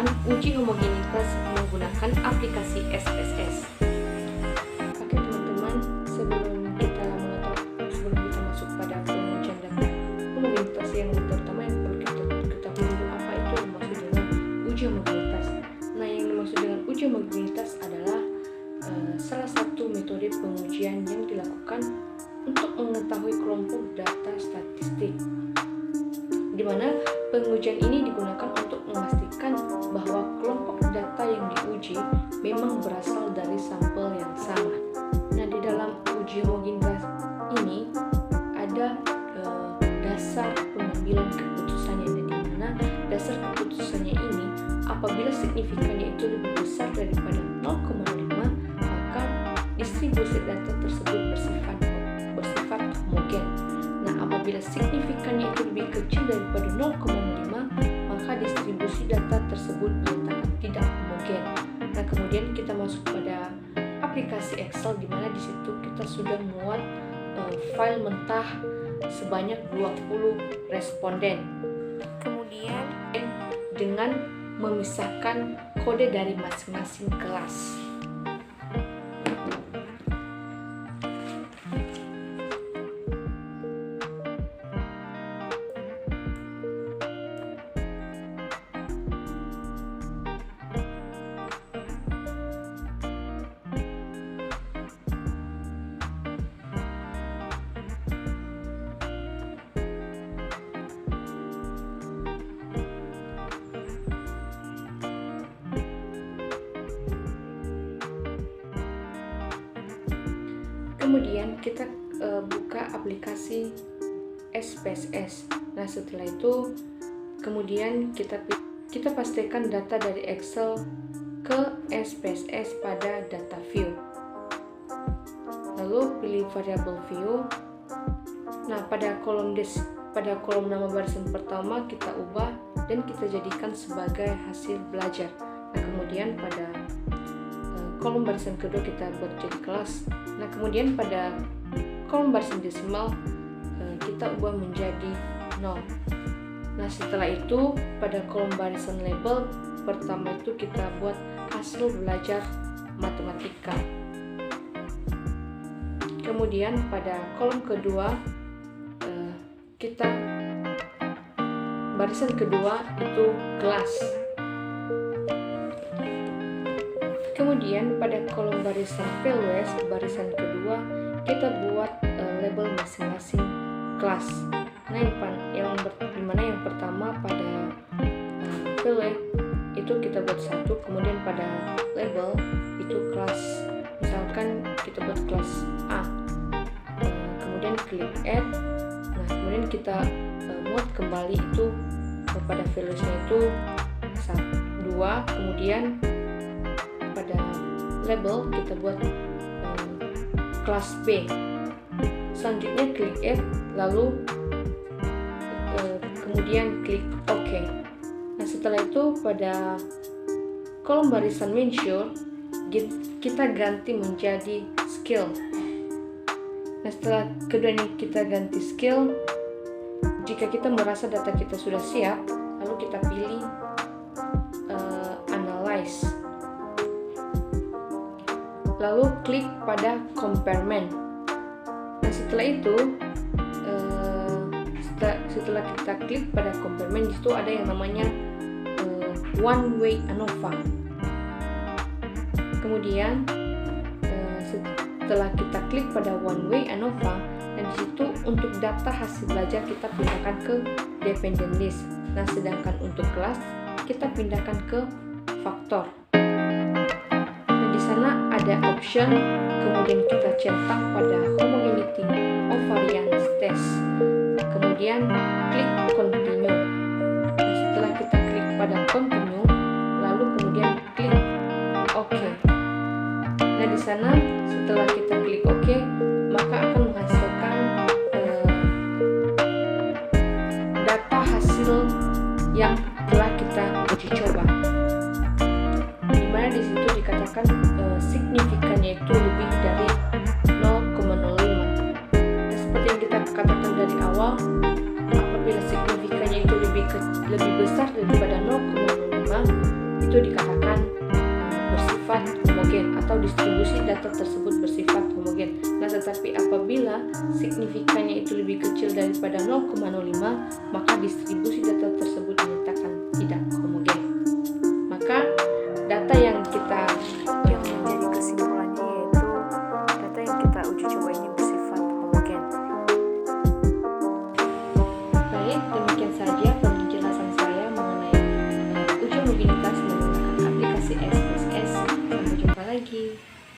melakukan uji homogenitas menggunakan aplikasi SPSS. Oke teman-teman, sebelum kita masuk pada pengujian data homogenitas yang terutama yang perlu kita ketahui dulu apa itu dimaksud dengan uji homogenitas. Nah, yang dimaksud dengan uji homogenitas adalah salah satu metode pengujian yang dilakukan untuk mengetahui kelompok data statistik, di mana pengujian ini digunakan untuk memastikan bahwa kelompok data yang diuji memang berasal dari sampel yang sama. Nah, di dalam uji homogenitas ini ada dasar pengambilan keputusannya, dan di mana dasar keputusannya ini apabila signifikannya itu lebih besar daripada 0,5, maka distribusi data tersebut bersifat homogen. Nah, apabila signifikannya itu lebih kecil daripada 0,5, maka distribusi data tersebut dinyatakan tidak homogen. Nah, kemudian kita masuk pada aplikasi Excel, di mana di situ kita sudah muat file mentah sebanyak 20 responden. Kemudian dengan memisahkan kode dari masing-masing kelas. Kemudian kita buka aplikasi SPSS. Nah, setelah itu kemudian kita pastikan data dari Excel ke SPSS pada data view. Lalu pilih variabel view. Nah, pada kolom nama barisan pertama kita ubah dan kita jadikan sebagai hasil belajar. Nah, kemudian pada kolom barisan kedua kita buat jadi kelas. Nah, kemudian pada kolom barisan desimal kita ubah menjadi 0. Nah, setelah itu pada kolom barisan label pertama itu kita buat hasil belajar matematika. Kemudian pada kolom kedua kita barisan kedua itu kelas. Kemudian pada kolom barisan field barisan kedua kita buat label masing-masing kelas. Nah, dimana yang pertama pada field itu kita buat 1, kemudian pada label itu kelas, misalkan kita buat kelas A. Kemudian klik add. Nah, kemudian kita muat kembali itu pada field-nya itu 2, kemudian pada label kita buat kelas B. Selanjutnya klik add, lalu kemudian klik OK. Nah, setelah itu pada kolom barisan measure kita ganti menjadi skill. Nah, setelah kedua ini kita ganti skill, jika kita merasa data kita sudah siap, lalu kita pilih analyze. Lalu klik pada comparement. Nah, setelah itu setelah kita klik pada comparement, di situ ada yang namanya one way ANOVA. Kemudian setelah kita klik pada one way ANOVA, dan di situ untuk data hasil belajar kita pindahkan ke dependent list. Nah, sedangkan untuk kelas kita pindahkan ke faktor. Sana ada option, kemudian kita cetak pada homogeneity of variance test, kemudian klik continue. Nah, setelah kita klik pada continue, lalu kemudian klik OK. Nah, di sana setelah kita klik OK, maka akan menghasilkan data hasil yang telah kita uji coba, dimana di situ dikatakan signifikannya itu lebih dari 0,05. Nah, seperti yang kita katakan dari awal, apabila signifikannya itu lebih besar daripada 0,05, itu dikatakan bersifat homogen atau distribusi data tersebut bersifat homogen. Nah, tetapi apabila signifikannya itu lebih kecil daripada 0,05, maka distribusi data tersebut dinyatakan tidak homogen. Maka data yang menjadi kesimpulannya yaitu data yang kita uji coba ini bersifat homogen. Baik, demikian saja penjelasan saya mengenai uji homogenitas menggunakan aplikasi SPSS. Sampai jumpa lagi.